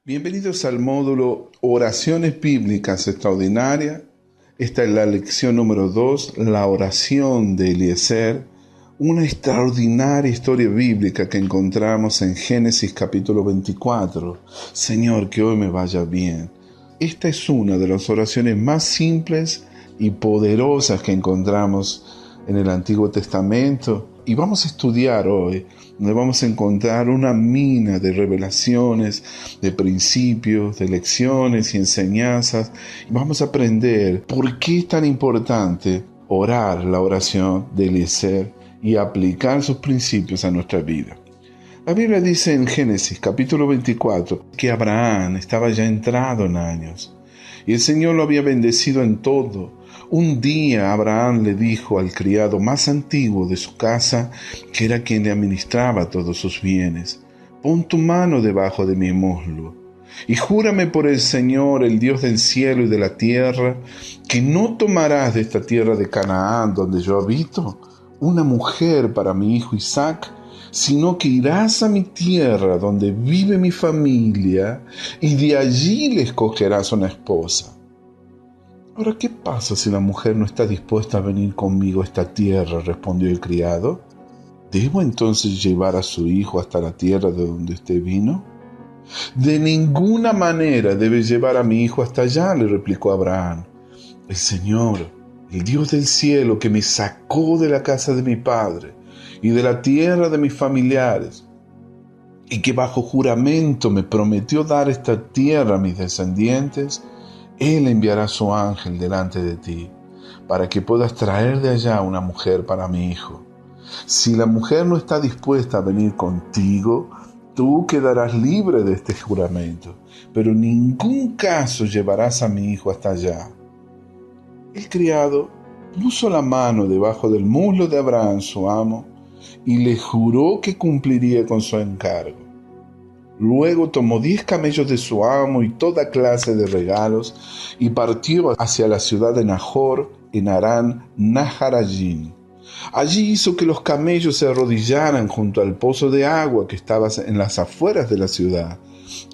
Bienvenidos al módulo Oraciones Bíblicas Extraordinarias. Esta es la lección número 2, la oración de Eliezer, una extraordinaria historia bíblica que encontramos en Génesis capítulo 24. Señor, que hoy me vaya bien. Esta es una de las oraciones más simples y poderosas que encontramos en el Antiguo Testamento. Y vamos a estudiar hoy, donde vamos a encontrar una mina de revelaciones, de principios, de lecciones y enseñanzas. Y vamos a aprender por qué es tan importante orar la oración de Eliezer y aplicar sus principios a nuestra vida. La Biblia dice en Génesis capítulo 24 que Abraham estaba ya entrado en años y el Señor lo había bendecido en todo. Un día Abraham le dijo al criado más antiguo de su casa, que era quien le administraba todos sus bienes: pon tu mano debajo de mi muslo y júrame por el Señor, el Dios del cielo y de la tierra, que no tomarás de esta tierra de Canaán donde yo habito una mujer para mi hijo Isaac, sino que irás a mi tierra donde vive mi familia y de allí le escogerás una esposa. Ahora, ¿qué pasa si la mujer no está dispuesta a venir conmigo a esta tierra?, respondió el criado. ¿Debo entonces llevar a su hijo hasta la tierra de donde usted vino? De ninguna manera debes llevar a mi hijo hasta allá, le replicó Abraham. El Señor, el Dios del cielo, que me sacó de la casa de mi padre y de la tierra de mis familiares, y que bajo juramento me prometió dar esta tierra a mis descendientes, Él enviará su ángel delante de ti, para que puedas traer de allá una mujer para mi hijo. Si la mujer no está dispuesta a venir contigo, tú quedarás libre de este juramento, pero en ningún caso llevarás a mi hijo hasta allá. El criado puso la mano debajo del muslo de Abraham, su amo, y le juró que cumpliría con su encargo. Luego tomó 10 camellos de su amo y toda clase de regalos y partió hacia la ciudad de Nahor en Harán Naharayim. Allí hizo que los camellos se arrodillaran junto al pozo de agua que estaba en las afueras de la ciudad.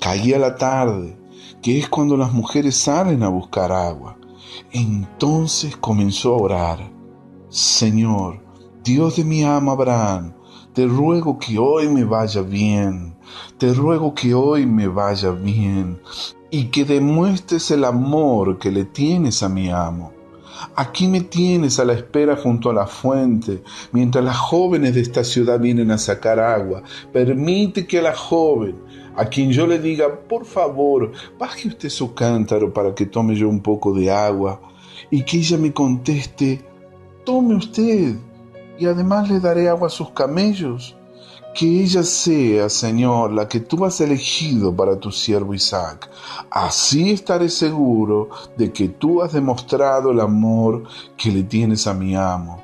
Caía la tarde, que es cuando las mujeres salen a buscar agua. Entonces comenzó a orar: Señor, Dios de mi amo Abraham, te ruego que hoy me vaya bien. Te ruego que hoy me vaya bien y que demuestres el amor que le tienes a mi amo. Aquí me tienes a la espera junto a la fuente, mientras las jóvenes de esta ciudad vienen a sacar agua. Permite que a la joven, a quien yo le diga: por favor, baje usted su cántaro para que tome yo un poco de agua, y que ella me conteste: tome usted, y además le daré agua a sus camellos. Que ella sea, Señor, la que tú has elegido para tu siervo Isaac. Así estaré seguro de que tú has demostrado el amor que le tienes a mi amo.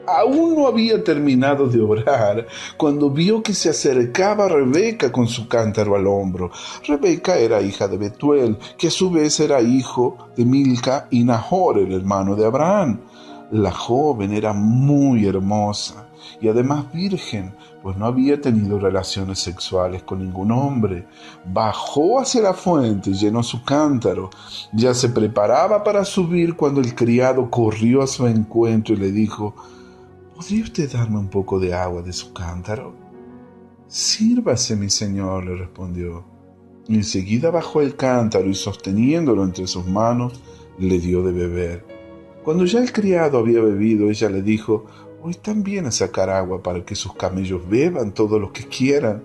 Aún no había terminado de orar cuando vio que se acercaba Rebeca con su cántaro al hombro. Rebeca era hija de Betuel, que a su vez era hijo de Milca y Nahor, el hermano de Abraham. La joven era muy hermosa y además virgen, pues no había tenido relaciones sexuales con ningún hombre. Bajó hacia la fuente y llenó su cántaro. Ya se preparaba para subir cuando el criado corrió a su encuentro y le dijo: ¿podría usted darme un poco de agua de su cántaro? Sírvase, mi señor, le respondió. Y enseguida bajó el cántaro y, sosteniéndolo entre sus manos, le dio de beber. Cuando ya el criado había bebido, ella le dijo: voy también a sacar agua para que sus camellos beban todo lo que quieran.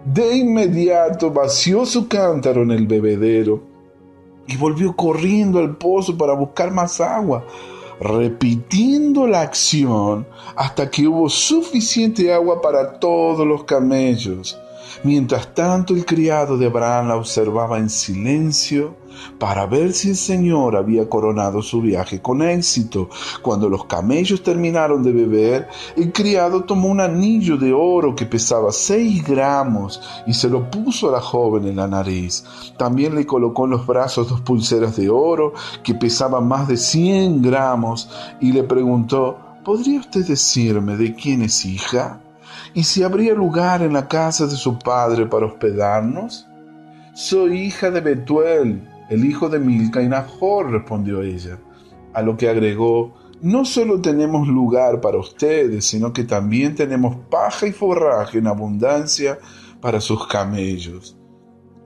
De inmediato vació su cántaro en el bebedero y volvió corriendo al pozo para buscar más agua, repitiendo la acción hasta que hubo suficiente agua para todos los camellos. Mientras tanto, el criado de Abraham la observaba en silencio para ver si el Señor había coronado su viaje con éxito. Cuando los camellos terminaron de beber, el criado tomó un anillo de oro que pesaba 6 gramos y se lo puso a la joven en la nariz. También le colocó en los brazos 2 pulseras de oro que pesaban más de 100 gramos y le preguntó: ¿podría usted decirme de quién es hija? ¿Y si habría lugar en la casa de su padre para hospedarnos? Soy hija de Betuel, el hijo de Milca y Nahor, respondió ella. A lo que agregó: no solo tenemos lugar para ustedes, sino que también tenemos paja y forraje en abundancia para sus camellos.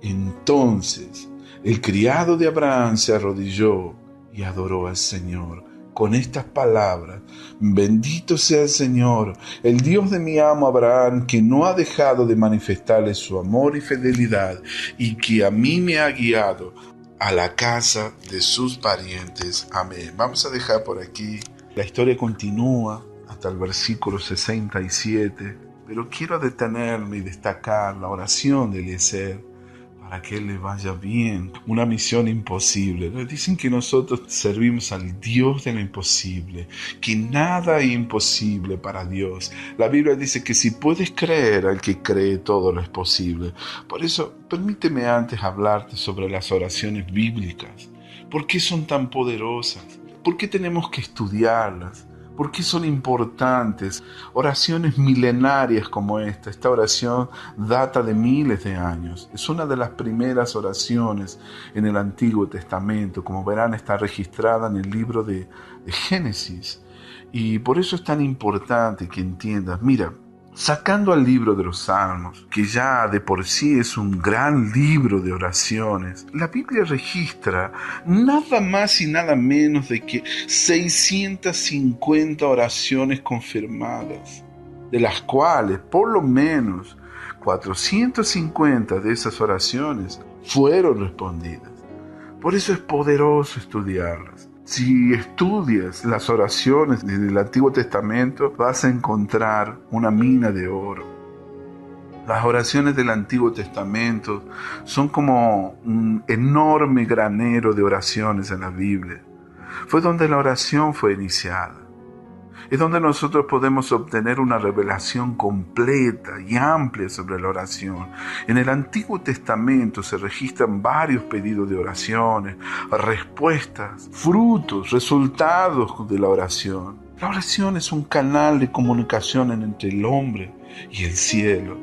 Entonces el criado de Abraham se arrodilló y adoró al Señor con estas palabras: bendito sea el Señor, el Dios de mi amo Abraham, que no ha dejado de manifestarle su amor y fidelidad, y que a mí me ha guiado a la casa de sus parientes. Amén. Vamos a dejar por aquí. La historia continúa hasta el versículo 67, pero quiero detenerme y destacar la oración de Eliezer para que le vaya bien. Una misión imposible. Nos dicen que nosotros servimos al Dios de lo imposible, que nada es imposible para Dios. La Biblia dice que si puedes creer, al que cree todo lo es posible. Por eso, permíteme antes hablarte sobre las oraciones bíblicas. ¿Por qué son tan poderosas? ¿Por qué tenemos que estudiarlas? ¿Por qué son importantes? Oraciones milenarias como esta. Esta oración data de miles de años. Es una de las primeras oraciones en el Antiguo Testamento. Como verán, está registrada en el libro de Génesis. Y por eso es tan importante que entiendas. Mira, sacando al libro de los Salmos, que ya de por sí es un gran libro de oraciones, la Biblia registra nada más y nada menos de que 650 oraciones confirmadas, de las cuales por lo menos 450 de esas oraciones fueron respondidas. Por eso es poderoso estudiarlas. Si estudias las oraciones del Antiguo Testamento, vas a encontrar una mina de oro. Las oraciones del Antiguo Testamento son como un enorme granero de oraciones en la Biblia. Fue donde la oración fue iniciada. Es donde nosotros podemos obtener una revelación completa y amplia sobre la oración. En el Antiguo Testamento se registran varios pedidos de oraciones, respuestas, frutos, resultados de la oración. La oración es un canal de comunicación entre el hombre y el cielo.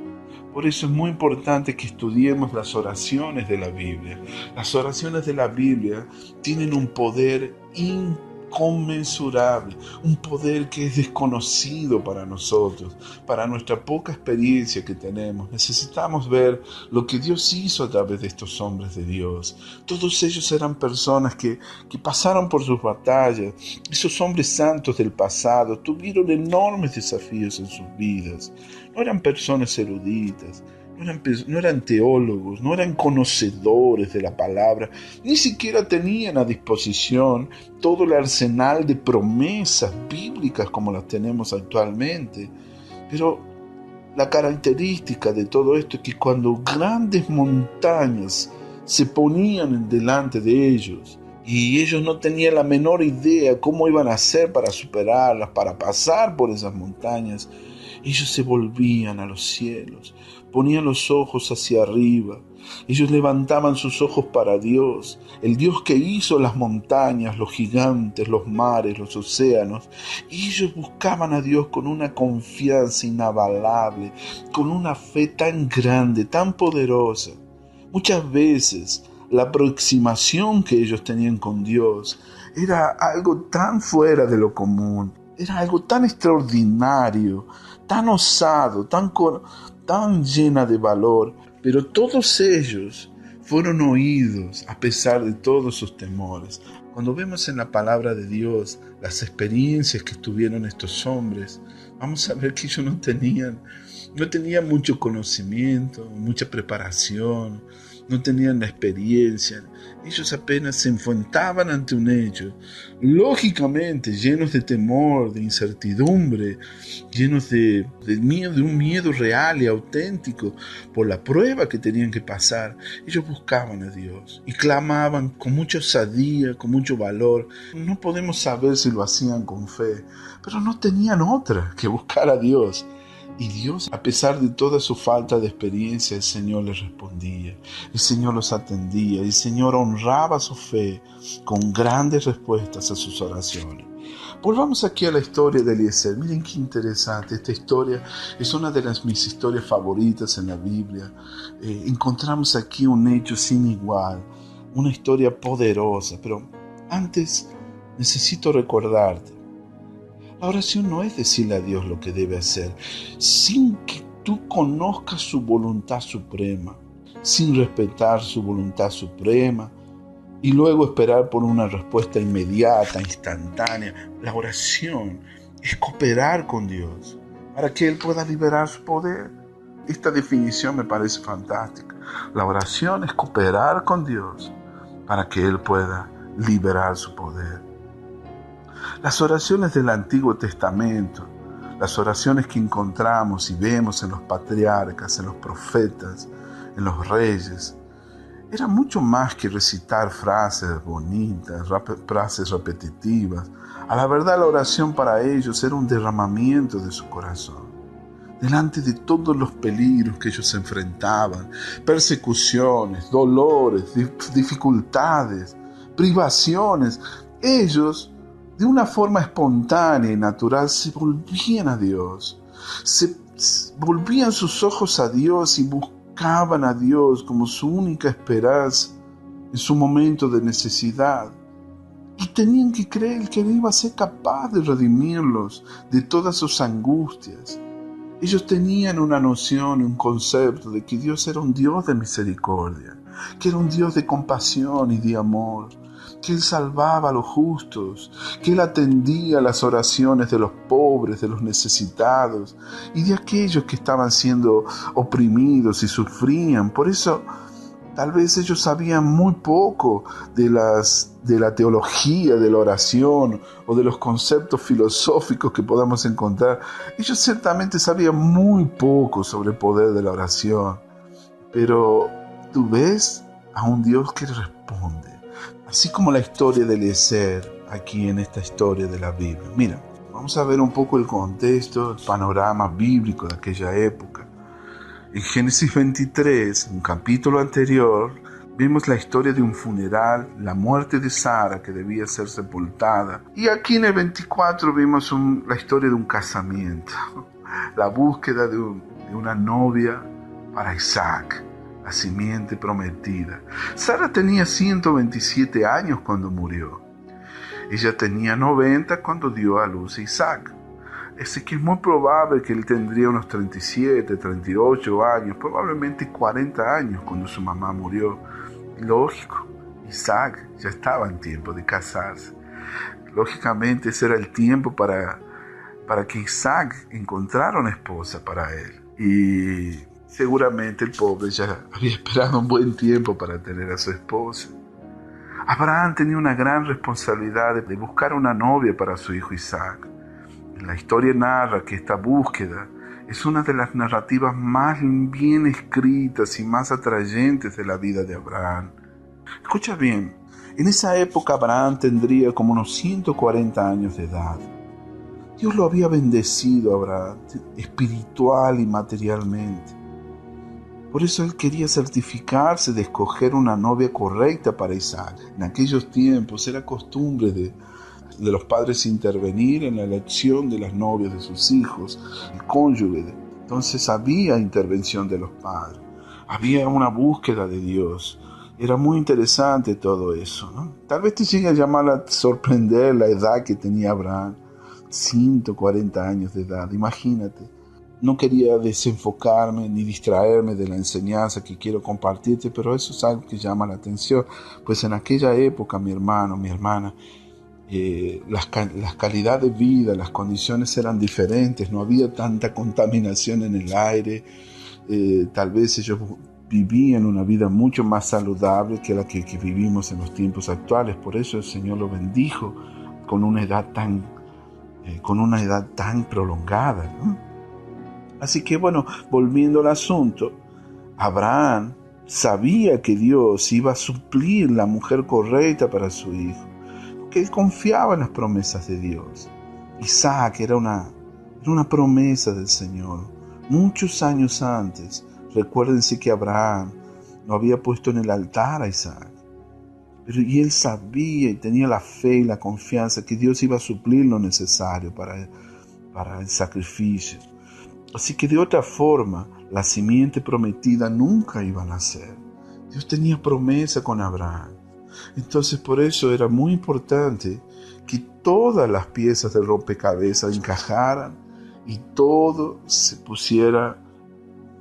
Por eso es muy importante que estudiemos las oraciones de la Biblia. Las oraciones de la Biblia tienen un poder inconmensurable, un poder que es desconocido para nosotros, para nuestra poca experiencia que tenemos. Necesitamos ver lo que Dios hizo a través de estos hombres de Dios. Todos ellos eran personas que pasaron por sus batallas. Esos hombres santos del pasado tuvieron enormes desafíos en sus vidas. No eran personas eruditas, no eran teólogos, no eran conocedores de la palabra, ni siquiera tenían a disposición todo el arsenal de promesas bíblicas como las tenemos actualmente. Pero la característica de todo esto es que cuando grandes montañas se ponían delante de ellos, y ellos no tenían la menor idea cómo iban a hacer para superarlas, para pasar por esas montañas, ellos se volvían a los cielos, ponían los ojos hacia arriba. Ellos levantaban sus ojos para Dios, el Dios que hizo las montañas, los gigantes, los mares, los océanos. Y ellos buscaban a Dios con una confianza inabalable, con una fe tan grande, tan poderosa. Muchas veces la aproximación que ellos tenían con Dios era algo tan fuera de lo común, era algo tan extraordinario, tan osado, tan llena de valor, pero todos ellos fueron oídos a pesar de todos sus temores. Cuando vemos en la palabra de Dios las experiencias que tuvieron estos hombres, vamos a ver que ellos no tenían mucho conocimiento, mucha preparación, no tenían la experiencia. Ellos apenas se enfrentaban ante un hecho, lógicamente llenos de temor, de incertidumbre, llenos de miedo, de un miedo real y auténtico por la prueba que tenían que pasar. Ellos buscaban a Dios y clamaban con mucha osadía, con mucho valor. No podemos saber si lo hacían con fe, pero no tenían otra que buscar a Dios. Y Dios, a pesar de toda su falta de experiencia, el Señor les respondía, el Señor los atendía, el Señor honraba su fe con grandes respuestas a sus oraciones. Volvamos aquí a la historia de Eliezer. Miren qué interesante. Esta historia es una de mis historias favoritas en la Biblia. Encontramos aquí un hecho sin igual, una historia poderosa. Pero antes necesito recordarte, la oración no es decirle a Dios lo que debe hacer, sin que tú conozcas su voluntad suprema, sin respetar su voluntad suprema, y luego esperar por una respuesta inmediata, instantánea. La oración es cooperar con Dios para que Él pueda liberar su poder. Esta definición me parece fantástica. La oración es cooperar con Dios para que Él pueda liberar su poder. Las oraciones del Antiguo Testamento, las oraciones que encontramos y vemos en los patriarcas, en los profetas, en los reyes, era mucho más que recitar frases bonitas, frases repetitivas. A la verdad, la oración para ellos era un derramamiento de su corazón. Delante de todos los peligros que ellos enfrentaban, persecuciones, dolores, dificultades, privaciones, ellos, de una forma espontánea y natural, se volvían a Dios. Volvían sus ojos a Dios y buscaban a Dios como su única esperanza en su momento de necesidad. Y tenían que creer que Él iba a ser capaz de redimirlos de todas sus angustias. Ellos tenían una noción, un concepto de que Dios era un Dios de misericordia, que era un Dios de compasión y de amor, que Él salvaba a los justos, que Él atendía las oraciones de los pobres, de los necesitados y de aquellos que estaban siendo oprimidos y sufrían. Por eso, tal vez ellos sabían muy poco de la teología de la oración o de los conceptos filosóficos que podamos encontrar. Ellos ciertamente sabían muy poco sobre el poder de la oración. Pero tú ves a un Dios que responde. Así como la historia de Eliezer aquí en esta historia de la Biblia. Mira, vamos a ver un poco el contexto, el panorama bíblico de aquella época. En Génesis 23, un capítulo anterior, vimos la historia de un funeral, la muerte de Sara que debía ser sepultada. Y aquí en el 24 vimos la historia de un casamiento, la búsqueda de una novia para Isaac, la simiente prometida. Sara tenía 127 años cuando murió. Ella tenía 90 cuando dio a luz a Isaac. Así que es muy probable que él tendría unos 37, 38 años, probablemente 40 años cuando su mamá murió. Lógico, Isaac ya estaba en tiempo de casarse. Lógicamente ese era el tiempo para que Isaac encontrara una esposa para él. Y seguramente el pobre ya había esperado un buen tiempo para tener a su esposa. Abraham tenía una gran responsabilidad de buscar una novia para su hijo Isaac. La historia narra que esta búsqueda es una de las narrativas más bien escritas y más atrayentes de la vida de Abraham. Escucha bien, en esa época Abraham tendría como unos 140 años de edad. Dios lo había bendecido a Abraham espiritual y materialmente. Por eso él quería certificarse de escoger una novia correcta para Isaac. En aquellos tiempos era costumbre de los padres intervenir en la elección de las novias de sus hijos, el cónyuge. Entonces había intervención de los padres, había una búsqueda de Dios. Era muy interesante todo eso, ¿no? Tal vez te llegue a sorprender la edad que tenía Abraham, 140 años de edad, imagínate. No quería desenfocarme ni distraerme de la enseñanza que quiero compartirte, pero eso es algo que llama la atención, pues en aquella época, mi hermano, mi hermana, las calidades de vida, las condiciones eran diferentes, no había tanta contaminación en el aire, tal vez ellos vivían una vida mucho más saludable que la que vivimos en los tiempos actuales. Por eso el Señor lo bendijo con una edad tan prolongada, ¿no? Así que bueno, volviendo al asunto, Abraham sabía que Dios iba a suplir la mujer correcta para su hijo, que él confiaba en las promesas de Dios. Isaac era una promesa del Señor. Muchos años antes, recuérdense que Abraham lo había puesto en el altar a Isaac. Y él sabía y tenía la fe y la confianza que Dios iba a suplir lo necesario para el sacrificio. Así que de otra forma, la simiente prometida nunca iba a nacer. Dios tenía promesa con Abraham. Entonces por eso era muy importante que todas las piezas del rompecabezas encajaran y todo se pusiera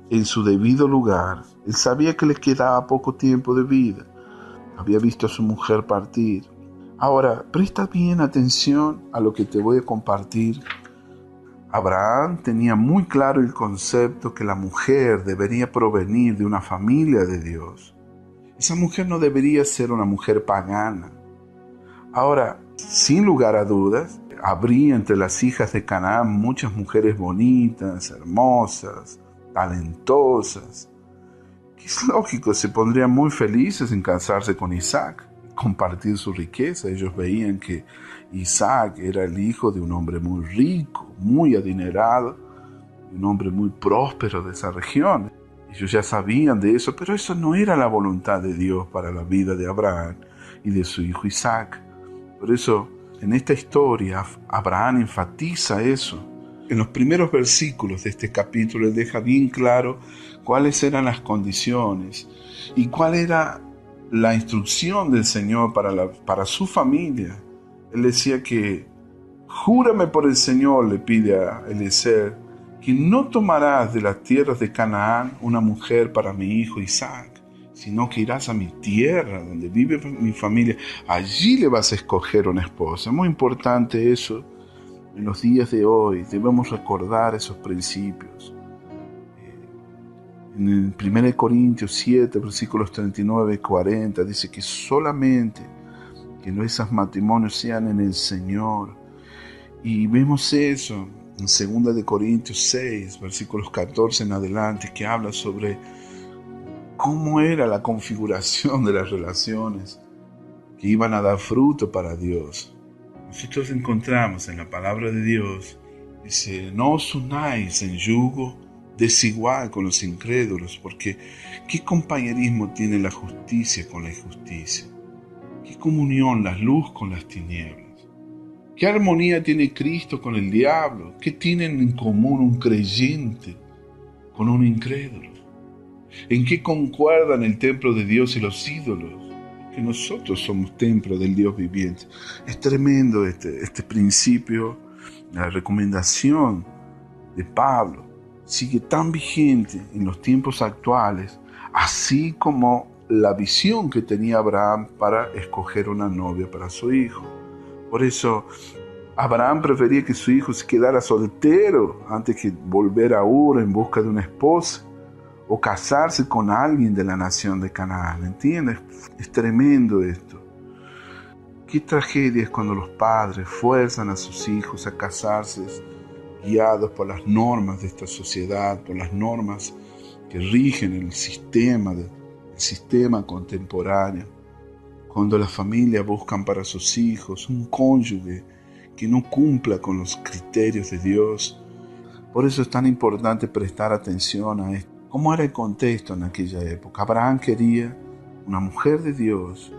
en su debido lugar. Él sabía que le quedaba poco tiempo de vida. Había visto a su mujer partir. Ahora, presta bien atención a lo que te voy a compartir. Abraham tenía muy claro el concepto que la mujer debería provenir de una familia de Dios. Esa mujer no debería ser una mujer pagana. Ahora, sin lugar a dudas, habría entre las hijas de Canaán muchas mujeres bonitas, hermosas, talentosas, que es lógico, se pondrían muy felices en casarse con Isaac, compartir su riqueza. Ellos veían que Isaac era el hijo de un hombre muy rico, muy adinerado, un hombre muy próspero de esa región. Ellos ya sabían de eso, pero eso no era la voluntad de Dios para la vida de Abraham y de su hijo Isaac. Por eso, en esta historia, Abraham enfatiza eso. En los primeros versículos de este capítulo, él deja bien claro cuáles eran las condiciones y cuál era la instrucción del Señor para su familia. Él decía que, júrame por el Señor, le pide a Eliezer, que no tomarás de las tierras de Canaán una mujer para mi hijo Isaac, sino que irás a mi tierra, donde vive mi familia. Allí le vas a escoger una esposa. Es muy importante eso. En los días de hoy debemos recordar esos principios. En 1 Corintios 7, versículos 39 y 40, dice que solamente que esos matrimonios sean en el Señor. Y vemos eso en 2 Corintios 6, versículos 14 en adelante, que habla sobre cómo era la configuración de las relaciones que iban a dar fruto para Dios. Nosotros encontramos en la palabra de Dios, dice, no os unáis en yugo desigual con los incrédulos, porque ¿qué compañerismo tiene la justicia con la injusticia? ¿Qué comunión la luz con las tinieblas? ¿Qué armonía tiene Cristo con el diablo? ¿Qué tienen en común un creyente con un incrédulo? ¿En qué concuerdan el templo de Dios y los ídolos? Que nosotros somos templo del Dios viviente. Es tremendo este principio. La recomendación de Pablo sigue tan vigente en los tiempos actuales, así como la visión que tenía Abraham para escoger una novia para su hijo. Por eso Abraham prefería que su hijo se quedara soltero antes que volver a Ur en busca de una esposa o casarse con alguien de la nación de Canaán. ¿Entiendes? Es tremendo esto. Qué tragedia es cuando los padres fuerzan a sus hijos a casarse guiados por las normas de esta sociedad, por las normas que rigen el sistema contemporáneo. Cuando las familias buscan para sus hijos un cónyuge que no cumpla con los criterios de Dios. Por eso es tan importante prestar atención a esto. ¿Cómo era el contexto en aquella época? Abraham quería una mujer de Dios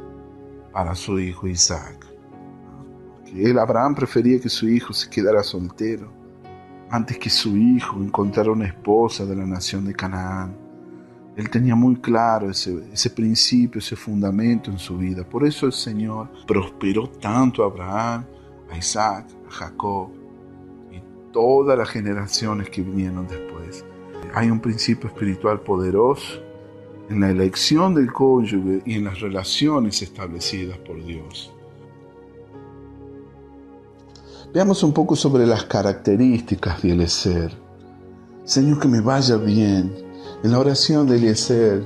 para su hijo Isaac. Abraham prefería que su hijo se quedara soltero antes que su hijo encontrara una esposa de la nación de Canaán. Él tenía muy claro ese principio, ese fundamento en su vida. Por eso el Señor prosperó tanto a Abraham, a Isaac, a Jacob y todas las generaciones que vinieron después. Hay un principio espiritual poderoso en la elección del cónyuge y en las relaciones establecidas por Dios. Veamos un poco sobre las características de Eliezer. Señor, que me vaya bien. En la oración de Eliezer,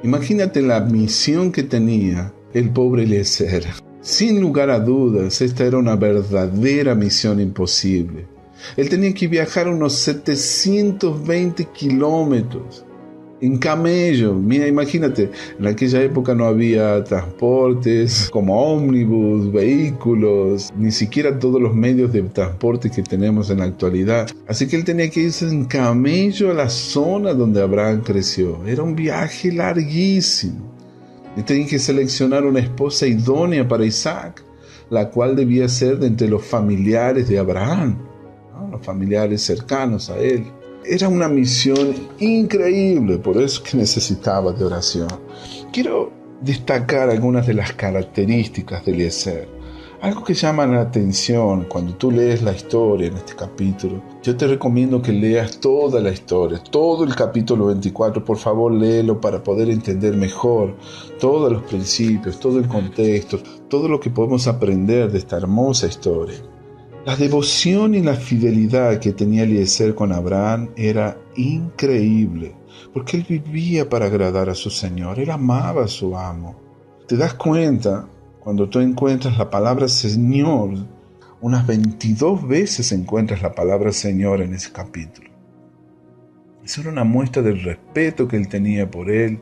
imagínate la misión que tenía el pobre Eliezer. Sin lugar a dudas, esta era una verdadera misión imposible. Él tenía que viajar unos 720 kilómetros en camello. Mira, imagínate, en aquella época no había transportes como ómnibus, vehículos, ni siquiera todos los medios de transporte que tenemos en la actualidad. Así que él tenía que irse en camello a la zona donde Abraham creció. Era un viaje larguísimo. Y tenía que seleccionar una esposa idónea para Isaac, la cual debía ser de entre los familiares de Abraham, ¿no? Los familiares cercanos a él. Era una misión increíble, por eso que necesitaba de oración. Quiero destacar algunas de las características de Eliezer. Algo que llama la atención cuando tú lees la historia en este capítulo. Yo te recomiendo que leas toda la historia, todo el capítulo 24. Por favor, léelo para poder entender mejor todos los principios, todo el contexto, todo lo que podemos aprender de esta hermosa historia. La devoción y la fidelidad que tenía Eliezer con Abraham era increíble, porque él vivía para agradar a su Señor, él amaba a su amo. ¿Te das cuenta? Cuando tú encuentras la palabra Señor, unas 22 veces encuentras la palabra Señor en ese capítulo. Eso era una muestra del respeto que él tenía por él,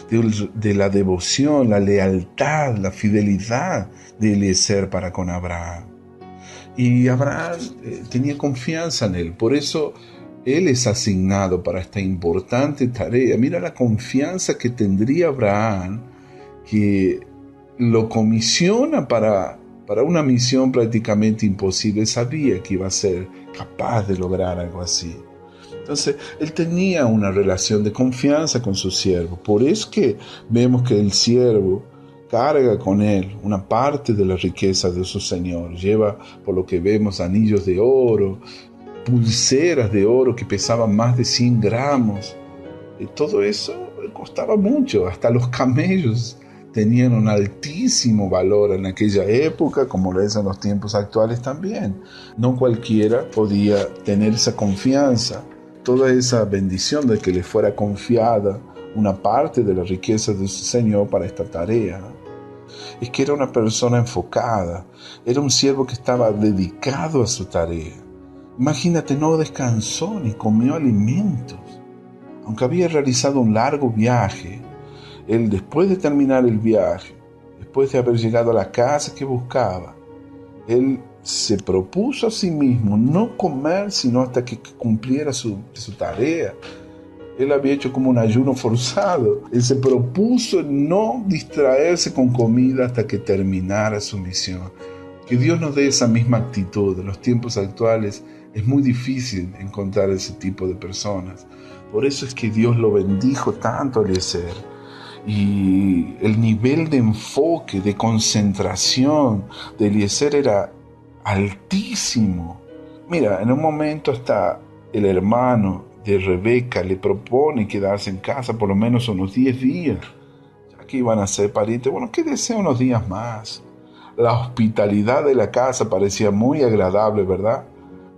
de la devoción, la lealtad, la fidelidad de Eliezer para con Abraham. Y Abraham tenía confianza en él, por eso él es asignado para esta importante tarea. Mira la confianza que tendría Abraham, que lo comisiona para una misión prácticamente imposible. Sabía que iba a ser capaz de lograr algo así. Entonces, él tenía una relación de confianza con su siervo. Por eso que vemos que el siervo carga con él una parte de la riqueza de su señor. Lleva, por lo que vemos, anillos de oro, pulseras de oro que pesaban más de 100 gramos. Y todo eso costaba mucho. Hasta los camellos tenían un altísimo valor en aquella época, como lo es en los tiempos actuales también. No cualquiera podía tener esa confianza, toda esa bendición de que le fuera confiada una parte de la riqueza de su Señor para esta tarea. Es que era una persona enfocada, era un siervo que estaba dedicado a su tarea. Imagínate, no descansó ni comió alimentos. Aunque había realizado un largo viaje, él, después de terminar el viaje, después de haber llegado a la casa que buscaba, él se propuso a sí mismo no comer sino hasta que cumpliera su tarea. Él había hecho como un ayuno forzado. Él se propuso no distraerse con comida hasta que terminara su misión. Que Dios nos dé esa misma actitud. En los tiempos actuales es muy difícil encontrar ese tipo de personas. Por eso es que Dios lo bendijo tanto a Eliezer. Y el nivel de enfoque, de concentración de Eliezer era altísimo. Mira, en un momento hasta el hermano de Rebeca le propone quedarse en casa por lo menos unos 10 días, ya que iban a ser parientes. Bueno, quédese unos días más. La hospitalidad de la casa parecía muy agradable, ¿verdad?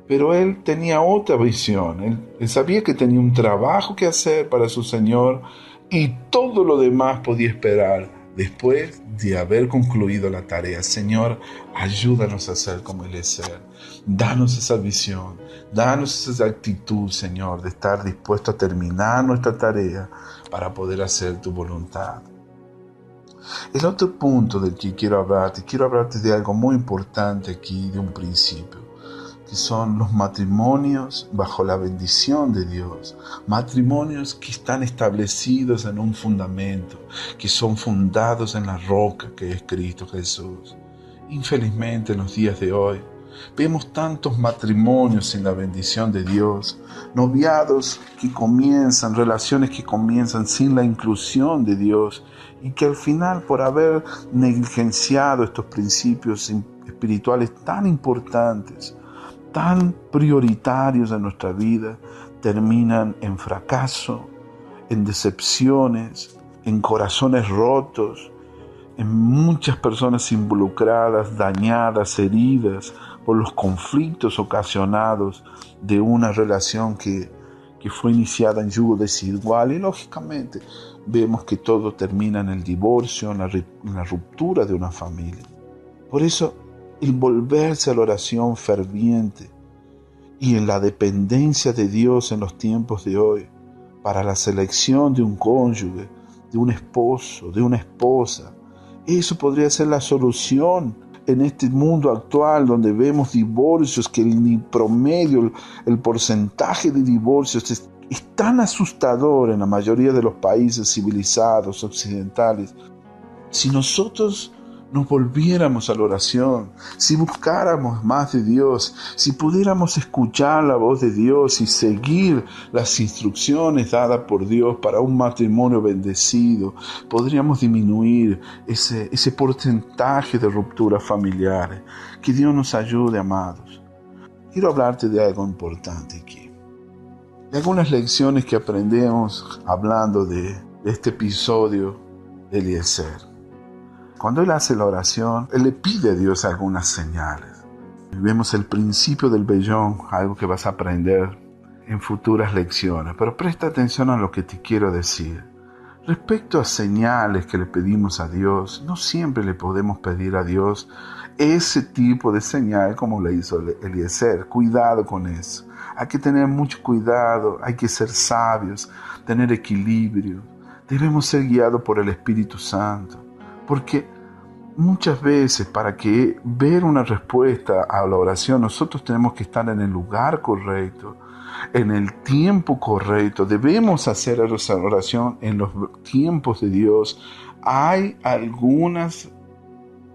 Pero él tenía otra visión. Él sabía que tenía un trabajo que hacer para su Señor y todo lo demás podía esperar después de haber concluido la tarea. Señor, ayúdanos a ser como Eliezer. Danos esa visión, danos esa actitud, Señor, de estar dispuesto a terminar nuestra tarea para poder hacer tu voluntad. El otro punto del que quiero hablarte de algo muy importante aquí, de un principio, que son los matrimonios bajo la bendición de Dios. Matrimonios que están establecidos en un fundamento, que son fundados en la roca que es Cristo Jesús. Infelizmente en los días de hoy vemos tantos matrimonios sin la bendición de Dios, noviados que comienzan, relaciones que comienzan sin la inclusión de Dios y que al final, por haber negligenciado estos principios espirituales tan importantes, tan prioritarios en nuestra vida, terminan en fracaso, en decepciones, en corazones rotos, en muchas personas involucradas, dañadas, heridas por los conflictos ocasionados de una relación que fue iniciada en yugo desigual. Y lógicamente vemos que todo termina en el divorcio, en la ruptura de una familia. Por eso, el volverse a la oración ferviente y en la dependencia de Dios en los tiempos de hoy para la selección de un cónyuge, de un esposo, de una esposa, eso podría ser la solución en este mundo actual donde vemos divorcios que el promedio, el porcentaje de divorcios es tan asustador en la mayoría de los países civilizados occidentales. Si nosotros nos volviéramos a la oración, si buscáramos más de Dios, si pudiéramos escuchar la voz de Dios y seguir las instrucciones dadas por Dios para un matrimonio bendecido, podríamos disminuir ese porcentaje de rupturas familiares. Que Dios nos ayude, amados. Quiero hablarte de algo importante aquí. De algunas lecciones que aprendemos hablando de este episodio de Eliezer. Cuando él hace la oración, él le pide a Dios algunas señales. Vemos el principio del vellón, algo que vas a aprender en futuras lecciones. Pero presta atención a lo que te quiero decir. Respecto a señales que le pedimos a Dios, no siempre le podemos pedir a Dios ese tipo de señal como le hizo Eliezer. Cuidado con eso. Hay que tener mucho cuidado, hay que ser sabios, tener equilibrio. Debemos ser guiados por el Espíritu Santo. Porque muchas veces para que ver una respuesta a la oración, nosotros tenemos que estar en el lugar correcto, en el tiempo correcto. Debemos hacer esa oración en los tiempos de Dios. Hay algunas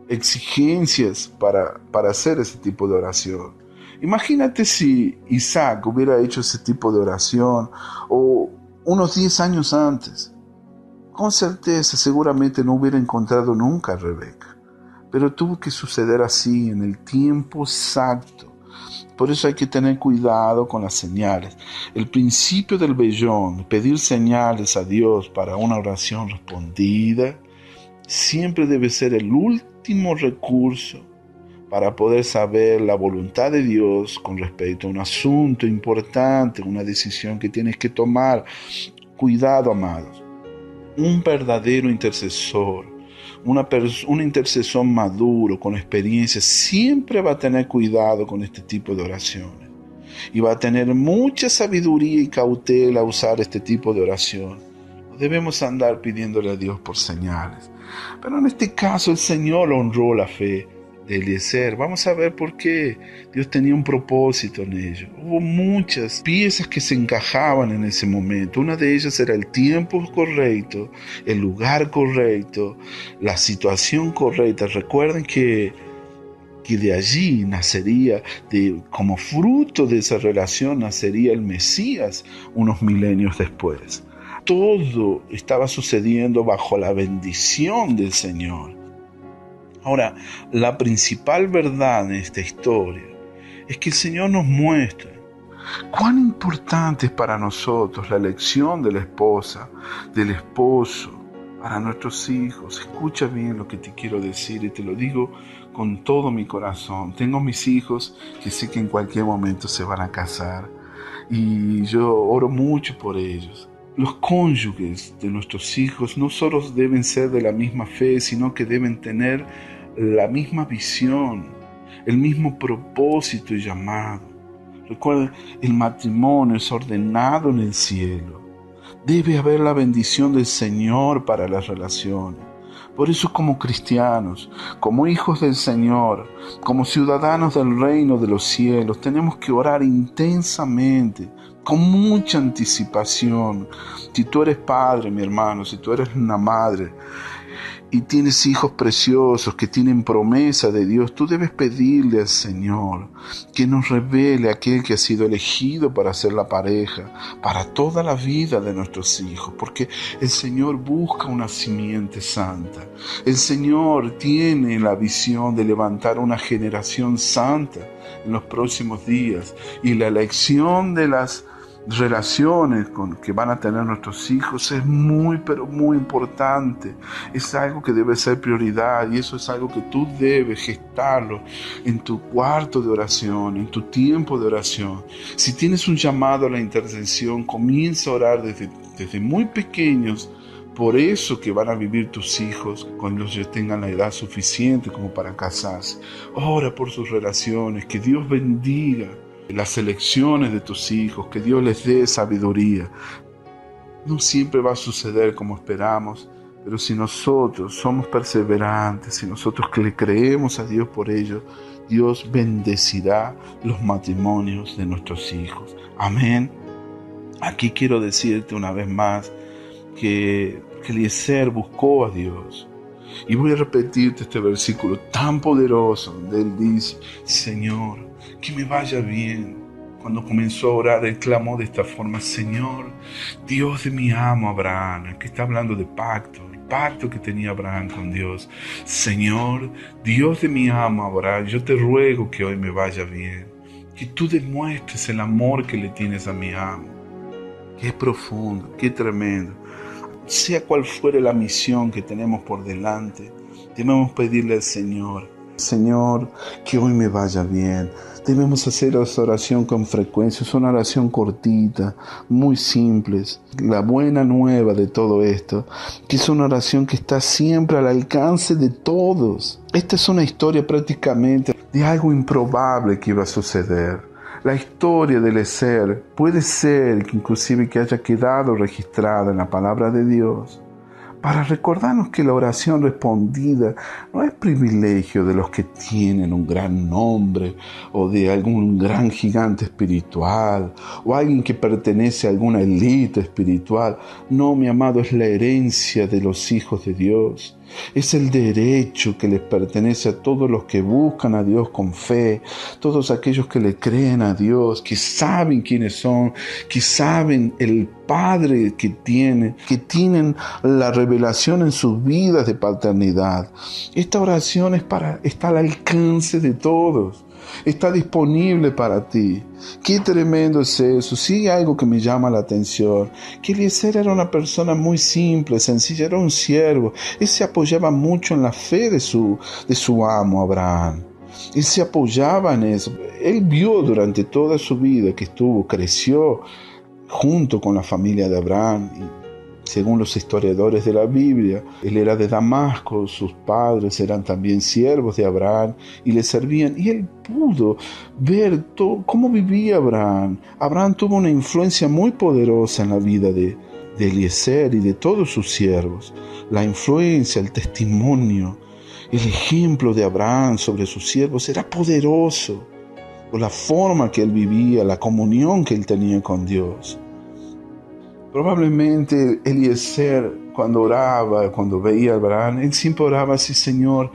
exigencias para hacer ese tipo de oración. Imagínate si Isaac hubiera hecho ese tipo de oración o unos 10 años antes. Con certeza, seguramente no hubiera encontrado nunca a Rebeca. Pero tuvo que suceder así, en el tiempo exacto. Por eso hay que tener cuidado con las señales. El principio del vellón, pedir señales a Dios para una oración respondida, siempre debe ser el último recurso para poder saber la voluntad de Dios con respecto a un asunto importante, una decisión que tienes que tomar. Cuidado, amados. Un verdadero intercesor, un intercesor maduro, con experiencia, siempre va a tener cuidado con este tipo de oraciones. Y va a tener mucha sabiduría y cautela a usar este tipo de oración. No debemos andar pidiéndole a Dios por señales. Pero en este caso el Señor honró la fe de Eliezer. Vamos a ver por qué. Dios tenía un propósito en ello. Hubo muchas piezas que se encajaban en ese momento. Una de ellas era el tiempo correcto, el lugar correcto, la situación correcta. Recuerden que de allí nacería, como fruto de esa relación, nacería el Mesías unos milenios después. Todo estaba sucediendo bajo la bendición del Señor. Ahora, la principal verdad en esta historia es que el Señor nos muestra cuán importante es para nosotros la elección de la esposa, del esposo, para nuestros hijos. Escucha bien lo que te quiero decir y te lo digo con todo mi corazón. Tengo mis hijos que sé que en cualquier momento se van a casar y yo oro mucho por ellos. Los cónyuges de nuestros hijos no solo deben ser de la misma fe, sino que deben tener la misma visión, el mismo propósito y llamado. Recuerden, el matrimonio es ordenado en el cielo. Debe haber la bendición del Señor para las relaciones. Por eso, como cristianos, como hijos del Señor, como ciudadanos del reino de los cielos, tenemos que orar intensamente, con mucha anticipación. Si tú eres padre, mi hermano, si tú eres una madre y tienes hijos preciosos que tienen promesa de Dios, tú debes pedirle al Señor que nos revele aquel que ha sido elegido para ser la pareja, para toda la vida de nuestros hijos, porque el Señor busca una simiente santa. El Señor tiene la visión de levantar una generación santa en los próximos días, y la elección de las relaciones que van a tener nuestros hijos es muy, pero muy importante. Es algo que debe ser prioridad, y eso es algo que tú debes gestarlo en tu cuarto de oración, en tu tiempo de oración. Si tienes un llamado a la intercesión, comienza a orar desde muy pequeños por eso que van a vivir tus hijos cuando ellos tengan la edad suficiente como para casarse. Ora por sus relaciones, que Dios bendiga las elecciones de tus hijos, que Dios les dé sabiduría. No siempre va a suceder como esperamos, pero si nosotros somos perseverantes, si nosotros le creemos a Dios por ello, Dios bendecirá los matrimonios de nuestros hijos. Amén. Aquí quiero decirte una vez más que Eliezer buscó a Dios. Y voy a repetirte este versículo tan poderoso donde él dice: Señor, que me vaya bien. Cuando comenzó a orar, él clamó de esta forma: Señor, Dios de mi amo Abraham. Aquí está hablando de pacto, el pacto que tenía Abraham con Dios. Señor, Dios de mi amo Abraham, yo te ruego que hoy me vaya bien, que tú demuestres el amor que le tienes a mi amo. Qué profundo, qué tremendo. Sea cual fuere la misión que tenemos por delante, debemos pedirle al Señor: Señor, que hoy me vaya bien. Debemos hacer esa oración con frecuencia. Es una oración cortita, muy simple. La buena nueva de todo esto, que es una oración que está siempre al alcance de todos. Esta es una historia prácticamente de algo improbable que iba a suceder. La historia del Eliezer puede ser que inclusive que haya quedado registrada en la palabra de Dios para recordarnos que la oración respondida no es privilegio de los que tienen un gran nombre o de algún gran gigante espiritual o alguien que pertenece a alguna élite espiritual. No, mi amado, es la herencia de los hijos de Dios. Es el derecho que les pertenece a todos los que buscan a Dios con fe, todos aquellos que le creen a Dios, que saben quiénes son, que saben el Padre que tienen la revelación en sus vidas de paternidad. Esta oración está al alcance de todos. Está disponible para ti. Qué tremendo es eso. Sí, algo que me llama la atención, que Eliezer era una persona muy simple, sencilla, era un siervo. Él se apoyaba mucho en la fe de su amo Abraham. Él se apoyaba en eso. Él vio durante toda su vida que creció junto con la familia de Abraham. Y según los historiadores de la Biblia, él era de Damasco, sus padres eran también siervos de Abraham y le servían. Y él pudo ver cómo vivía Abraham. Abraham tuvo una influencia muy poderosa en la vida de Eliezer y de todos sus siervos. La influencia, el testimonio, el ejemplo de Abraham sobre sus siervos era poderoso por la forma que él vivía, la comunión que él tenía con Dios. Probablemente Eliezer, cuando oraba, cuando veía a Abraham, él siempre oraba así: Señor,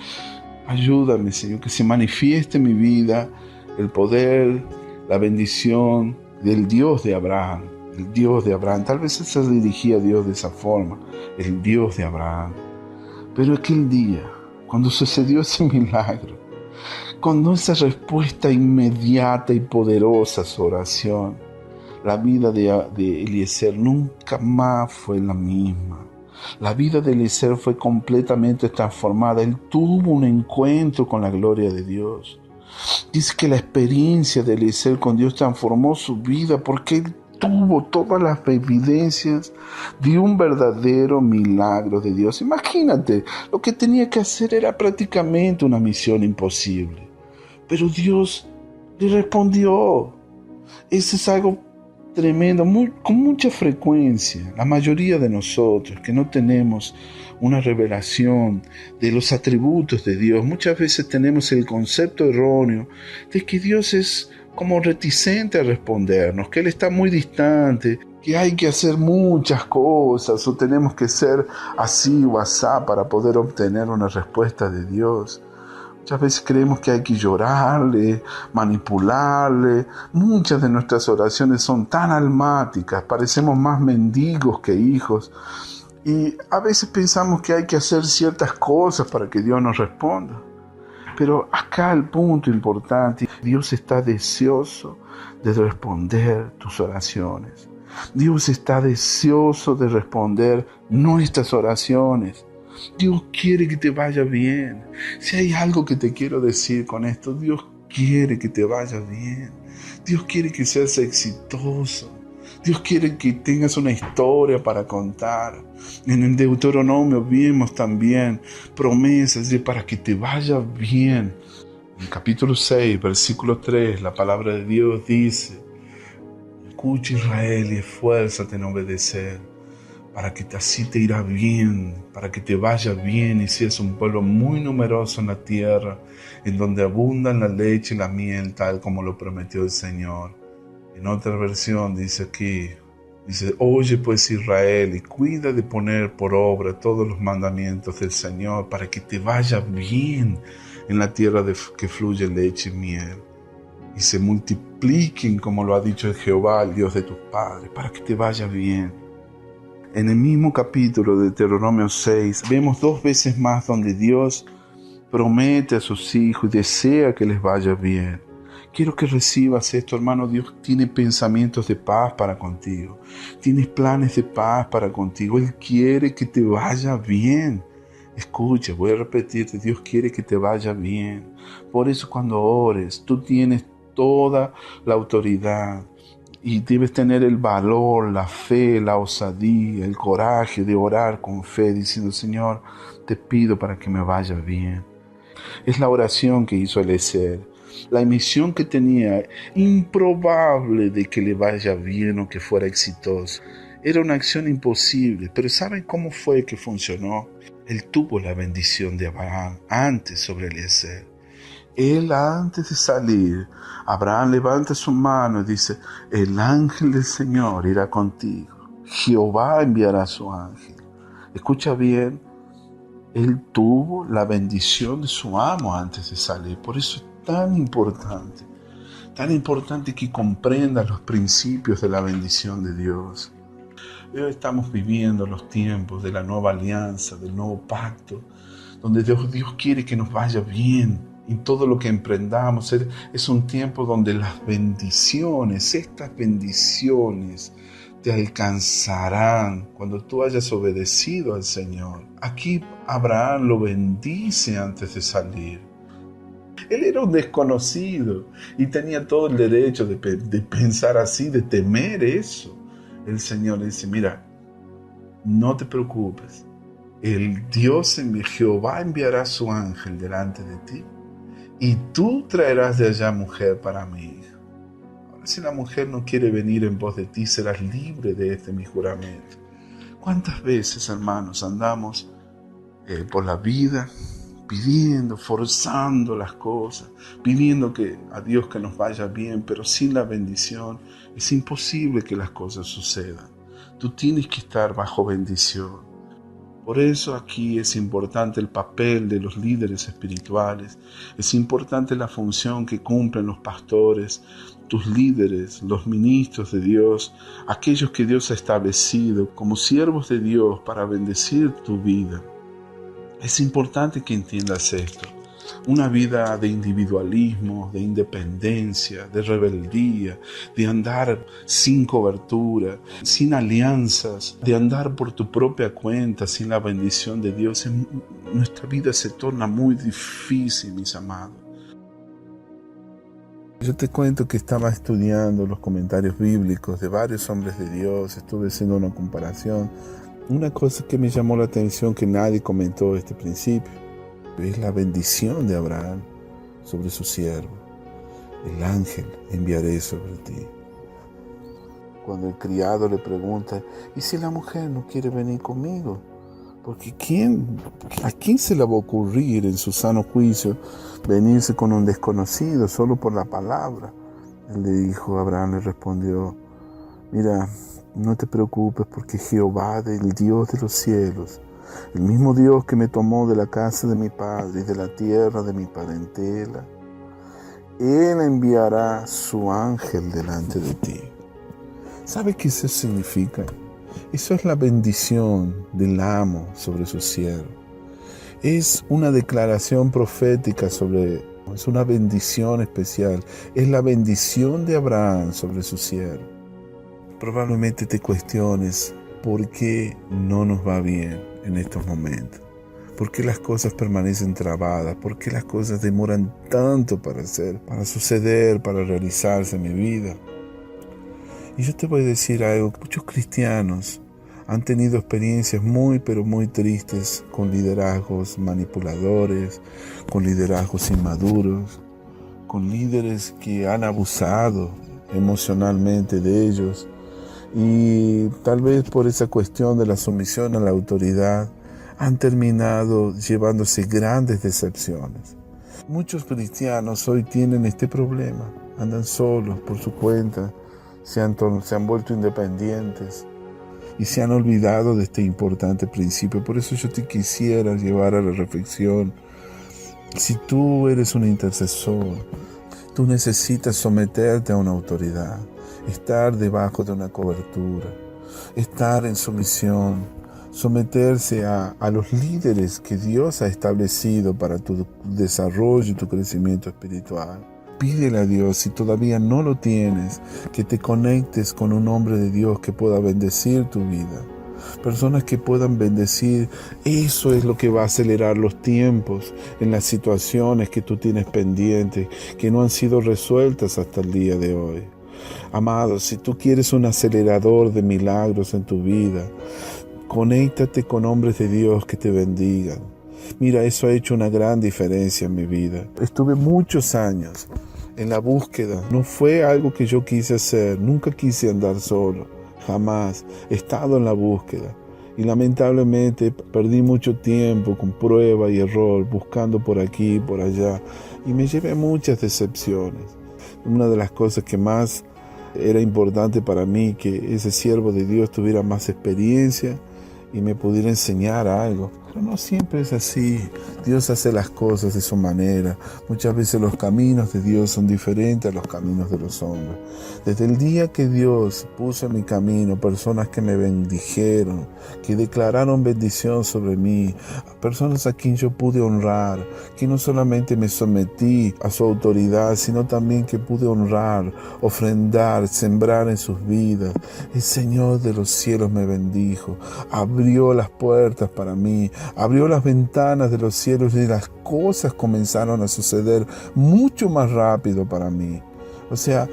ayúdame, Señor, que se manifieste en mi vida el poder, la bendición del Dios de Abraham, el Dios de Abraham. Tal vez se dirigía a Dios de esa forma, el Dios de Abraham. Pero aquel día, cuando sucedió ese milagro, cuando esa respuesta inmediata y poderosa a su oración, la vida de Eliezer nunca más fue la misma. La vida de Eliezer fue completamente transformada. Él tuvo un encuentro con la gloria de Dios. Dice que la experiencia de Eliezer con Dios transformó su vida porque él tuvo todas las evidencias de un verdadero milagro de Dios. Imagínate, lo que tenía que hacer era prácticamente una misión imposible. Pero Dios le respondió. Eso es algo tremendo, con mucha frecuencia. La mayoría de nosotros que no tenemos una revelación de los atributos de Dios, muchas veces tenemos el concepto erróneo de que Dios es como reticente a respondernos, que Él está muy distante, que hay que hacer muchas cosas o tenemos que ser así o asá para poder obtener una respuesta de Dios. Muchas veces creemos que hay que llorarle, manipularle. Muchas de nuestras oraciones son tan almáticas, parecemos más mendigos que hijos. Y a veces pensamos que hay que hacer ciertas cosas para que Dios nos responda. Pero acá el punto importante: Dios está deseoso de responder tus oraciones. Dios está deseoso de responder nuestras oraciones. Dios quiere que te vaya bien. Si hay algo que te quiero decir con esto, Dios quiere que te vaya bien. Dios quiere que seas exitoso. Dios quiere que tengas una historia para contar. En el Deuteronomio vimos también promesas de para que te vaya bien. En el capítulo 6, versículo 3, la palabra de Dios dice: escucha, Israel, y esfuérzate en obedecer, para que así te irá bien, para que te vaya bien y seas un pueblo muy numeroso en la tierra, en donde abundan la leche y la miel, tal como lo prometió el Señor. En otra versión dice aquí, Dice, oye pues Israel y cuida de poner por obra todos los mandamientos del Señor para que te vaya bien en la tierra que fluye leche y miel y se multipliquen como lo ha dicho el Jehová, el Dios de tus padres, para que te vaya bien. En el mismo capítulo de Deuteronomio 6 vemos 2 veces más donde Dios promete a sus hijos y desea que les vaya bien. Quiero que recibas esto, hermano. Dios tiene pensamientos de paz para contigo. Tienes planes de paz para contigo. Él quiere que te vaya bien. Escucha, voy a repetirte, Dios quiere que te vaya bien. Por eso cuando ores, tú tienes toda la autoridad y debes tener el valor, la fe, la osadía, el coraje de orar con fe, diciendo, Señor, te pido para que me vaya bien. Es la oración que hizo Eliezer. La misión que tenía, improbable de que le vaya bien o que fuera exitoso. Era una acción imposible, pero ¿saben cómo fue que funcionó? Él tuvo la bendición de Abraham antes sobre Eliezer. Él antes de salir, Abraham levanta su mano y dice, el ángel del Señor irá contigo. Jehová enviará a su ángel. Escucha bien, él tuvo la bendición de su amo antes de salir. Por eso es tan importante que comprendas los principios de la bendición de Dios. Hoy estamos viviendo los tiempos de la nueva alianza, del nuevo pacto, donde Dios quiere que nos vaya bien en todo lo que emprendamos. Es un tiempo donde las bendiciones, estas bendiciones, te alcanzarán cuando tú hayas obedecido al Señor. Aquí Abraham lo bendice antes de salir. Él era un desconocido y tenía todo el derecho de pensar así, de temer eso. El Señor le dice, mira, no te preocupes. El Dios, Jehová enviará su ángel delante de ti y tú traerás de allá mujer para mi hija. Ahora, si la mujer no quiere venir en pos de ti, serás libre de mi juramento. ¿Cuántas veces, hermanos, andamos por la vida pidiendo, forzando las cosas, pidiendo a Dios que nos vaya bien, pero sin la bendición es imposible que las cosas sucedan? Tú tienes que estar bajo bendición. Por eso aquí es importante el papel de los líderes espirituales, es importante la función que cumplen los pastores, tus líderes, los ministros de Dios, aquellos que Dios ha establecido como siervos de Dios para bendecir tu vida. Es importante que entiendas esto. Una vida de individualismo, de independencia, de rebeldía, de andar sin cobertura, sin alianzas, de andar por tu propia cuenta, sin la bendición de Dios, nuestra vida se torna muy difícil, mis amados. Yo te cuento que estaba estudiando los comentarios bíblicos de varios hombres de Dios, estuve haciendo una comparación. Una cosa que me llamó la atención que nadie comentó este principio es la bendición de Abraham sobre su siervo. El ángel enviaré sobre ti. Cuando el criado le pregunta, ¿y si la mujer no quiere venir conmigo? Porque ¿a quién se le va a ocurrir en su sano juicio venirse con un desconocido solo por la palabra? Él le dijo, Abraham le respondió, mira, no te preocupes porque Jehová, el Dios de los cielos, el mismo Dios que me tomó de la casa de mi padre y de la tierra de mi parentela, Él enviará su ángel delante de ti. ¿Sabe qué eso significa? Eso es la bendición del amo sobre su siervo. Es una declaración profética es una bendición especial. Es la bendición de Abraham sobre su siervo. Probablemente te cuestiones por qué no nos va bien en estos momentos. ¿Por qué las cosas permanecen trabadas? ¿Por qué las cosas demoran tanto para suceder, para realizarse en mi vida? Y yo te voy a decir algo, muchos cristianos han tenido experiencias muy, pero muy tristes con liderazgos manipuladores, con liderazgos inmaduros, con líderes que han abusado emocionalmente de ellos. Y tal vez por esa cuestión de la sumisión a la autoridad han terminado llevándose grandes decepciones. Muchos cristianos hoy tienen este problema, andan solos por su cuenta, se han vuelto independientes y se han olvidado de este importante principio. Por eso yo te quisiera llevar a la reflexión. Si tú eres un intercesor, tú necesitas someterte a una autoridad, estar debajo de una cobertura, estar en sumisión, someterse a los líderes que Dios ha establecido para tu desarrollo y tu crecimiento espiritual. Pídele a Dios, si todavía no lo tienes, que te conectes con un hombre de Dios que pueda bendecir tu vida. Personas que puedan bendecir, eso es lo que va a acelerar los tiempos en las situaciones que tú tienes pendientes, que no han sido resueltas hasta el día de hoy. Amado, si tú quieres un acelerador de milagros en tu vida, conéctate con hombres de Dios que te bendigan. Mira, eso ha hecho una gran diferencia en mi vida. Estuve muchos años en la búsqueda. No fue algo que yo quise hacer. Nunca quise andar solo. Jamás. He estado en la búsqueda. Y lamentablemente perdí mucho tiempo con prueba y error, buscando por aquí y por allá. Y me llevé muchas decepciones. Una de las cosas que más era importante para mí, que ese siervo de Dios tuviera más experiencia y me pudiera enseñar algo. Pero no siempre es así. Dios hace las cosas de su manera. Muchas veces los caminos de Dios son diferentes a los caminos de los hombres. Desde el día que Dios puso en mi camino personas que me bendijeron, que declararon bendición sobre mí, personas a quien yo pude honrar, que no solamente me sometí a su autoridad, sino también que pude honrar, ofrendar, sembrar en sus vidas. El Señor de los cielos me bendijo, abrió las puertas para mí, abrió las ventanas de los cielos y las cosas comenzaron a suceder mucho más rápido para mí. O sea,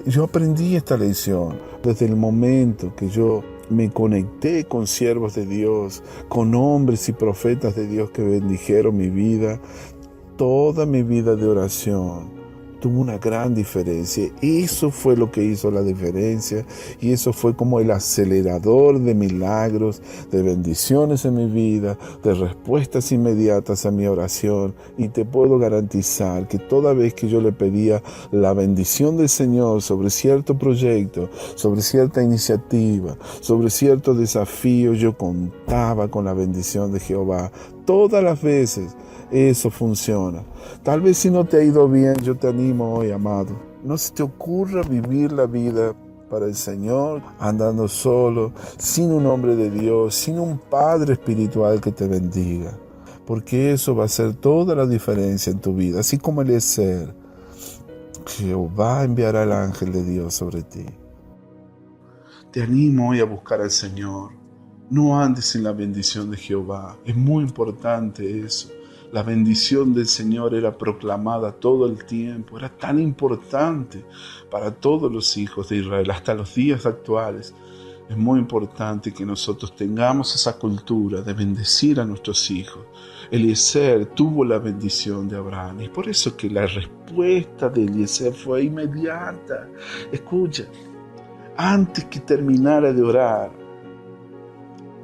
yo aprendí esta lección desde el momento que yo me conecté con siervos de Dios, con hombres y profetas de Dios que bendijeron mi vida. Toda mi vida de oración tuvo una gran diferencia. Eso fue lo que hizo la diferencia y eso fue como el acelerador de milagros, de bendiciones en mi vida, de respuestas inmediatas a mi oración. Y te puedo garantizar que toda vez que yo le pedía la bendición del Señor sobre cierto proyecto, sobre cierta iniciativa, sobre cierto desafío, yo contaba con la bendición de Jehová. Todas las veces eso funciona. Tal vez si no te ha ido bien, yo te animo hoy, amado. No se te ocurra vivir la vida para el Señor andando solo, sin un hombre de Dios, sin un Padre espiritual que te bendiga. Porque eso va a hacer toda la diferencia en tu vida. Así como Eliezer, Jehová enviará el ángel de Dios sobre ti. Te animo hoy a buscar al Señor. No andes sin la bendición de Jehová. Es muy importante eso. La bendición del Señor era proclamada todo el tiempo. Era tan importante para todos los hijos de Israel, hasta los días actuales. Es muy importante que nosotros tengamos esa cultura de bendecir a nuestros hijos. Eliezer tuvo la bendición de Abraham. Y por eso que la respuesta de Eliezer fue inmediata. Escucha, antes que terminara de orar,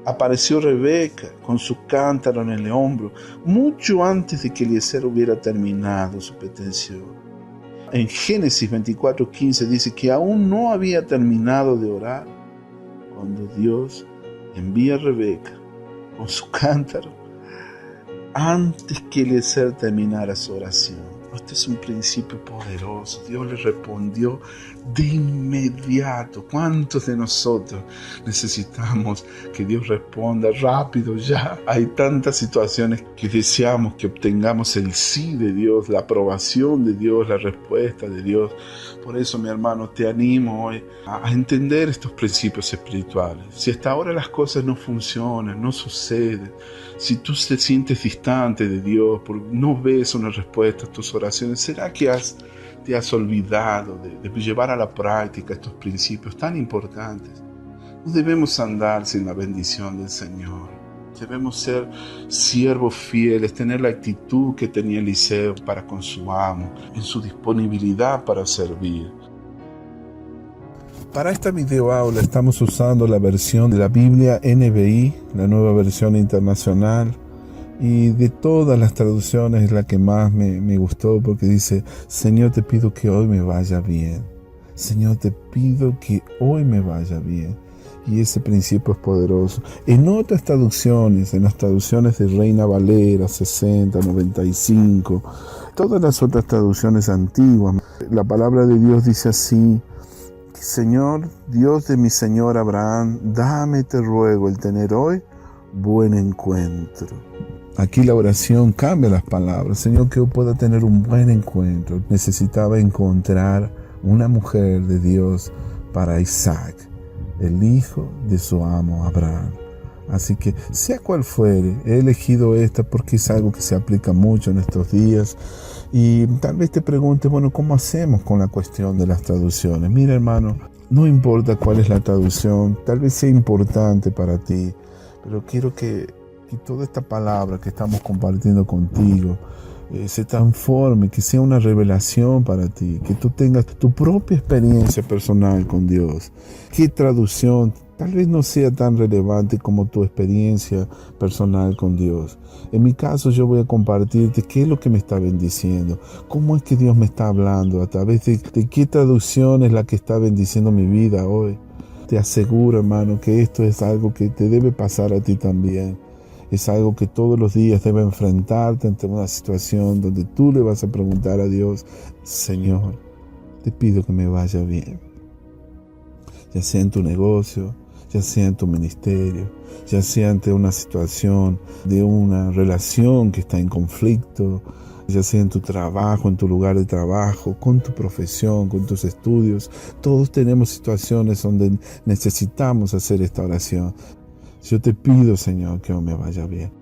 apareció Rebeca con su cántaro en el hombro, mucho antes de que Eliezer hubiera terminado su petición. En Génesis 24:15 dice que aún no había terminado de orar cuando Dios envía a Rebeca con su cántaro antes que Eliezer terminara su oración. Este es un principio poderoso. Dios le respondió de inmediato. ¿Cuántos de nosotros necesitamos que Dios responda rápido ya? Hay tantas situaciones que deseamos que obtengamos el sí de Dios, la aprobación de Dios, la respuesta de Dios. Por eso, mi hermano, te animo hoy a entender estos principios espirituales. Si hasta ahora las cosas no funcionan, no suceden, si tú te sientes distante de Dios, no ves una respuesta a tus oraciones, ¿será que te has olvidado de llevar a la práctica estos principios tan importantes? No debemos andar sin la bendición del Señor. Debemos ser siervos fieles, tener la actitud que tenía Eliseo para con su amo, en su disponibilidad para servir. Para esta videoaula estamos usando la versión de la Biblia NBI, la nueva versión internacional, y de todas las traducciones es la que más me gustó porque dice: Señor, te pido que hoy me vaya bien. Señor, te pido que hoy me vaya bien. Y ese principio es poderoso. En otras traducciones, en las traducciones de Reina Valera 60, 95, todas las otras traducciones antiguas, la palabra de Dios dice así: Señor, Dios de mi Señor Abraham, dame, te ruego, el tener hoy buen encuentro. Aquí la oración cambia las palabras. Señor, que yo pueda tener un buen encuentro. Necesitaba encontrar una mujer de Dios para Isaac, el hijo de su amo Abraham. Así que, sea cual fuere, he elegido esta porque es algo que se aplica mucho en estos días. Y tal vez te preguntes, bueno, ¿cómo hacemos con la cuestión de las traducciones? Mira, hermano, no importa cuál es la traducción, tal vez sea importante para ti, pero quiero que toda esta palabra que estamos compartiendo contigo se transforme, que sea una revelación para ti, que tú tengas tu propia experiencia personal con Dios. ¿Qué traducción? Tal vez no sea tan relevante como tu experiencia personal con Dios. En mi caso, yo voy a compartirte qué es lo que me está bendiciendo, cómo es que Dios me está hablando, a través de qué traducción es la que está bendiciendo mi vida hoy. Te aseguro, hermano, que esto es algo que te debe pasar a ti también. Es algo que todos los días debe enfrentarte ante una situación donde tú le vas a preguntar a Dios: Señor, te pido que me vaya bien. Ya sea en tu negocio, ya sea en tu ministerio, ya sea ante una situación de una relación que está en conflicto, ya sea en tu trabajo, en tu lugar de trabajo, con tu profesión, con tus estudios. Todos tenemos situaciones donde necesitamos hacer esta oración. Yo te pido, Señor, que me vaya bien.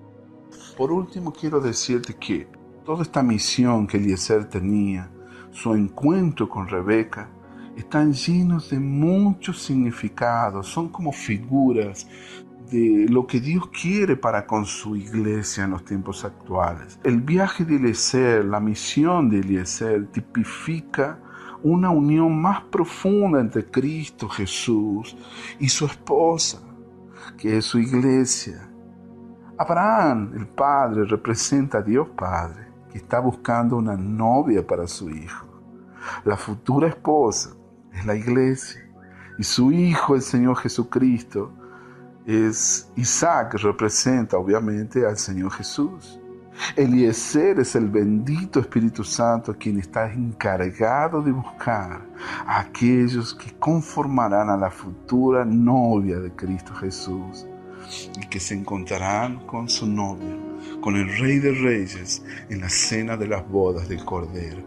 Por último, quiero decirte que toda esta misión que Eliezer tenía, su encuentro con Rebeca, están llenos de muchos significados. Son como figuras de lo que Dios quiere para con su iglesia en los tiempos actuales. El viaje de Eliezer, la misión de Eliezer, tipifica una unión más profunda entre Cristo Jesús y su esposa, que es su iglesia. Abraham, el padre, representa a Dios Padre, que está buscando una novia para su hijo. La futura esposa es la iglesia, y su hijo, el Señor Jesucristo, es Isaac, que representa obviamente al Señor Jesús. Eliezer es el bendito Espíritu Santo, quien está encargado de buscar a aquellos que conformarán a la futura novia de Cristo Jesús y que se encontrarán con su novio, con el Rey de Reyes, en la cena de las bodas del Cordero.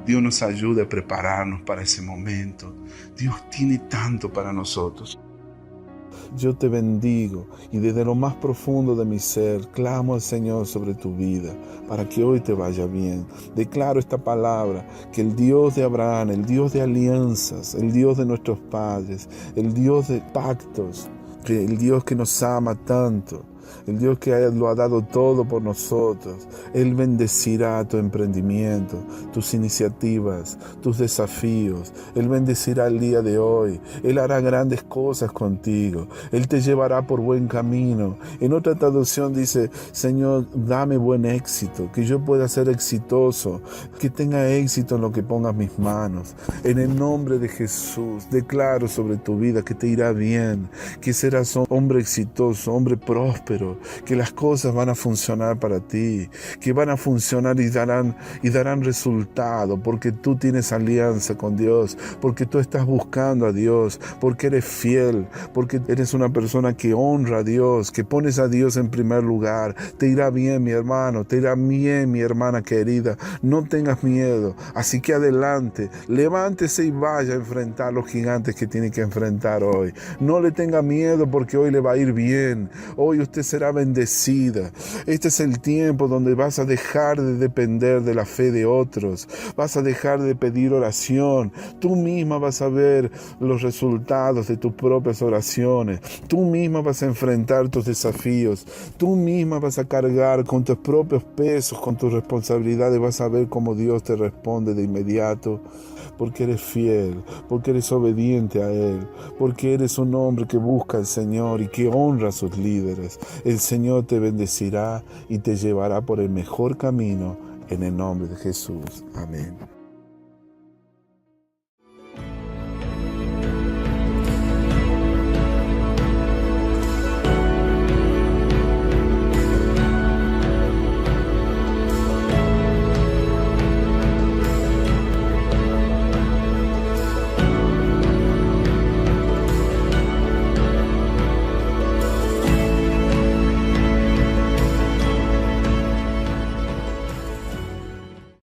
Dios nos ayude a prepararnos para ese momento. Dios tiene tanto para nosotros. Yo te bendigo y desde lo más profundo de mi ser clamo al Señor sobre tu vida para que hoy te vaya bien. Declaro esta palabra, que el Dios de Abraham, el Dios de alianzas, el Dios de nuestros padres, el Dios de pactos, que el Dios que nos ama tanto, el Dios que lo ha dado todo por nosotros, Él bendecirá tu emprendimiento, tus iniciativas, tus desafíos. Él bendecirá el día de hoy. Él hará grandes cosas contigo. Él te llevará por buen camino. En otra traducción dice: Señor, dame buen éxito, que yo pueda ser exitoso, que tenga éxito en lo que pongas mis manos. En el nombre de Jesús, declaro sobre tu vida que te irá bien, que serás hombre exitoso, hombre próspero, que las cosas van a funcionar para ti, que van a funcionar y darán resultado, porque tú tienes alianza con Dios, porque tú estás buscando a Dios, porque eres fiel, porque eres una persona que honra a Dios, que pones a Dios en primer lugar. Te irá bien, mi hermano, te irá bien, mi hermana querida. No tengas miedo, así que adelante, levántese y vaya a enfrentar los gigantes que tiene que enfrentar hoy. No le tenga miedo, porque hoy le va a ir bien. Hoy usted será bendecida. Este es el tiempo donde vas a dejar de depender de la fe de otros. Vas a dejar de pedir oración. Tú misma vas a ver los resultados de tus propias oraciones. Tú misma vas a enfrentar tus desafíos. Tú misma vas a cargar con tus propios pesos, con tus responsabilidades. Vas a ver cómo Dios te responde de inmediato. Porque eres fiel, porque eres obediente a Él, porque eres un hombre que busca al Señor y que honra a sus líderes. El Señor te bendecirá y te llevará por el mejor camino en el nombre de Jesús. Amén.